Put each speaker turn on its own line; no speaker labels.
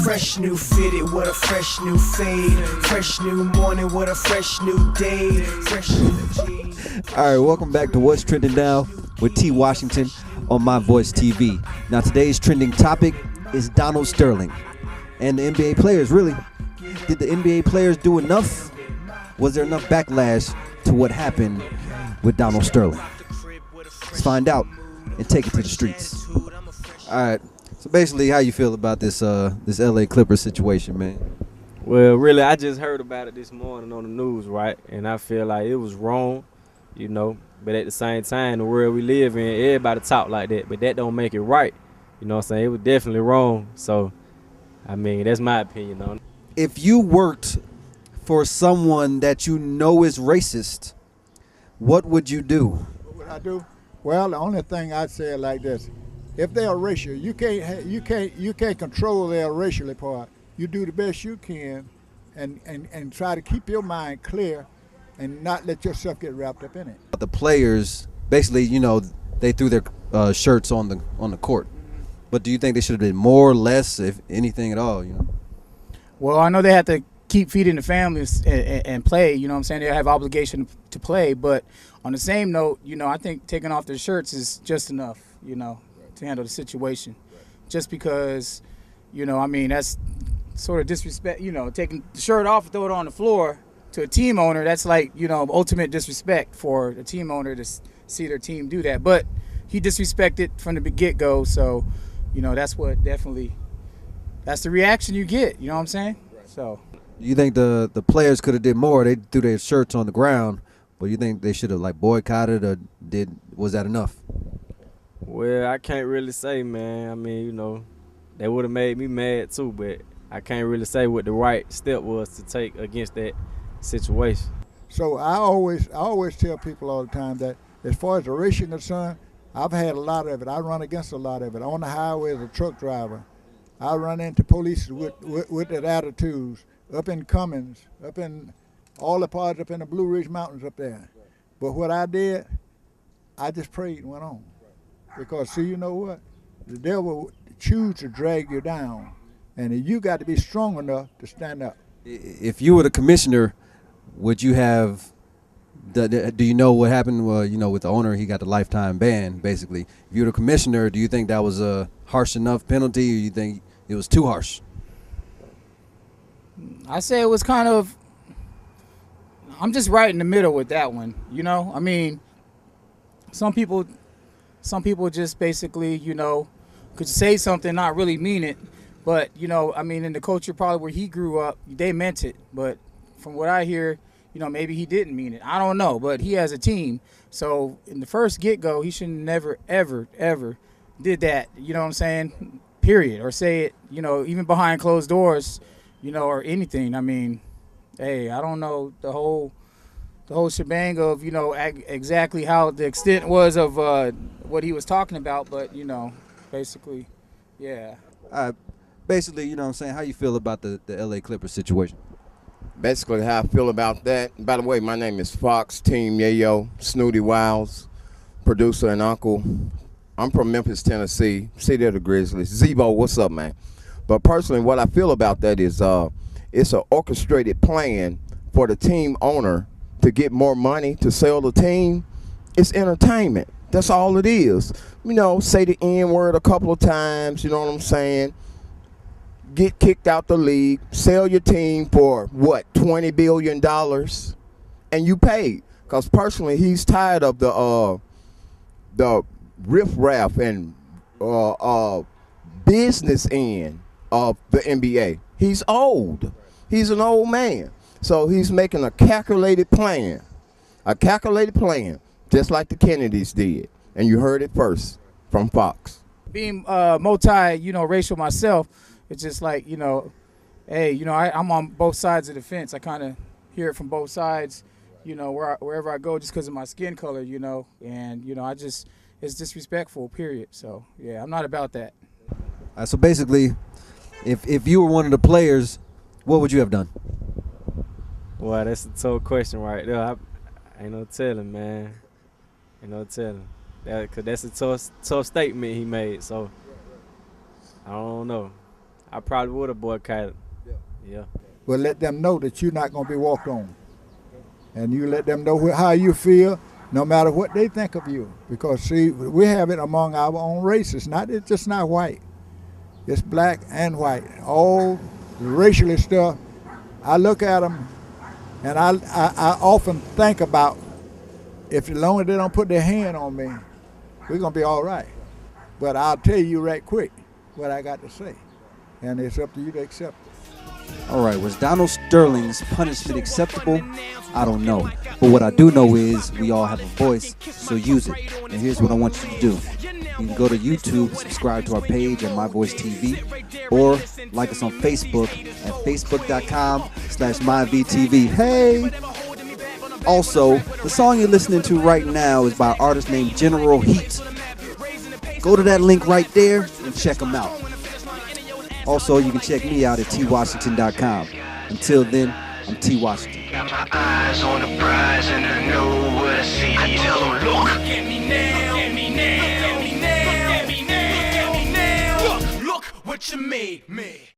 fresh new fitted, what a fresh new fade. Fresh new morning, what a fresh new day. Fresh new jeans.
All right, welcome back to What's Trending Now with T. Washington on My Voice TV. Now, today's trending topic is Donald Sterling and the NBA players. Really, did the NBA players do enough? Was there enough backlash to what happened with Donald Sterling? Let's find out and take it to the streets. All right. So basically, how you feel about this LA Clippers situation, man?
Well, really, I just heard about it this morning on the news, right? And I feel like it was wrong, you know. But at the same time, the world we live in, everybody talk like that. But that don't make it right. You know what I'm saying? It was definitely wrong. So, I mean, that's my opinion on it.
If you worked for someone that you know is racist, what would you do?
What would I do? Well, the only thing I'd say is like this: if they are racial, you can't control their racial part. You do the best you can, and try to keep your mind clear, and not let yourself get wrapped up in it.
The players, basically, you know, they threw their shirts on the court. But do you think they should have been more or less, if anything at all? You know.
Well, I know they have to keep feeding the families and play. You know what I'm saying? They have obligation to play. But on the same note, you know, I think taking off their shirts is just enough, you know, to handle the situation. Just because, you know, I mean, that's sort of disrespect, you know, taking the shirt off and throw it on the floor to a team owner. That's like, you know, ultimate disrespect for a team owner to see their team do that. But he disrespected from the get-go. So, you know, that's what definitely, that's the reaction you get. You know what I'm saying? So.
You think the players could have did more? They threw their shirts on the ground, but you think they should have like boycotted, or was that enough?
Well, I can't really say, man. I mean, you know, that would have made me mad too, but I can't really say what the right step was to take against that situation.
So I always tell people all the time that as far as the racing concerned, I've had a lot of it. I run against a lot of it. On the highway as a truck driver, I run into police with their attitudes. Up in Cummins, up in all the parts up in the Blue Ridge Mountains up there. But what I did, I just prayed and went on. Because, see, you know what? The devil chooses to drag you down. And you got to be strong enough to stand up.
If you were the commissioner, would you have, do you know what happened, you know, with the owner? He got the lifetime ban, basically. If you were the commissioner, do you think that was a harsh enough penalty, or you think it was too harsh?
I say it was kind of, I'm just right in the middle with that one, you know? I mean, some people just basically, you know, could say something, not really mean it. But, you know, I mean, in the culture probably where he grew up, they meant it. But from what I hear, you know, maybe he didn't mean it. I don't know. But he has a team. So in the first get-go, he should never, ever, ever did that, you know what I'm saying, period. Or say it, you know, even behind closed doors, you know, or anything. I mean, hey, I don't know the whole shebang of, you know, exactly how the extent was of what he was talking about, but, you know, basically, yeah.
Basically, you know what I'm saying, how you feel about the LA Clippers situation?
Basically, how I feel about that. By the way, my name is Fox, Team Yayo, Snooty Wiles, producer and uncle. I'm from Memphis, Tennessee, city of the Grizzlies. Zebo, what's up, man? But personally, what I feel about that is it's an orchestrated plan for the team owner to get more money to sell the team. It's entertainment. That's all it is. You know, say the N-word a couple of times, you know what I'm saying? Get kicked out the league, sell your team for, what, $20 billion, and you paid. Because personally, he's tired of the riffraff and business end of the NBA. He's old. He's an old man. So he's making a calculated plan, just like the Kennedys did. And you heard it first from Fox.
Being racial myself, it's just like, you know, hey, you know, I'm on both sides of the fence. I kind of hear it from both sides, you know, wherever I go, just because of my skin color, you know, and, you know, it's disrespectful, period. So, yeah, I'm not about that.
So basically, if you were one of the players, what would you have done?
Well, that's a tough question right there. I ain't no telling, man. Ain't no telling. Because that's a tough statement he made. So, I don't know. I probably would have boycotted. Yeah.
But let them know that you're not going to be walked on. And you let them know how you feel, no matter what they think of you. Because, see, we have it among our own races. It's just not white. It's black and white. All the racially stuff, I look at them, and I often think about, if as long as they don't put their hand on me, we're going to be all right. But I'll tell you right quick what I got to say. And it's up to you to accept it.
All right, was Donald Sterling's punishment acceptable? I don't know. But what I do know is we all have a voice, so use it. And here's what I want you to do. You can go to YouTube, subscribe to our page at My Voice TV, or like us on Facebook at facebook.com/MyVTV. Hey! Also, the song you're listening to right now is by an artist named General Heat. Go to that link right there and check them out. Also, you can check me out at twashington.com. Until then, I'm T. Washington.
Got my eyes on the prize and I know what I see. I tell them, look at me now, look at me now, look at me now, look at me now, look what you made me.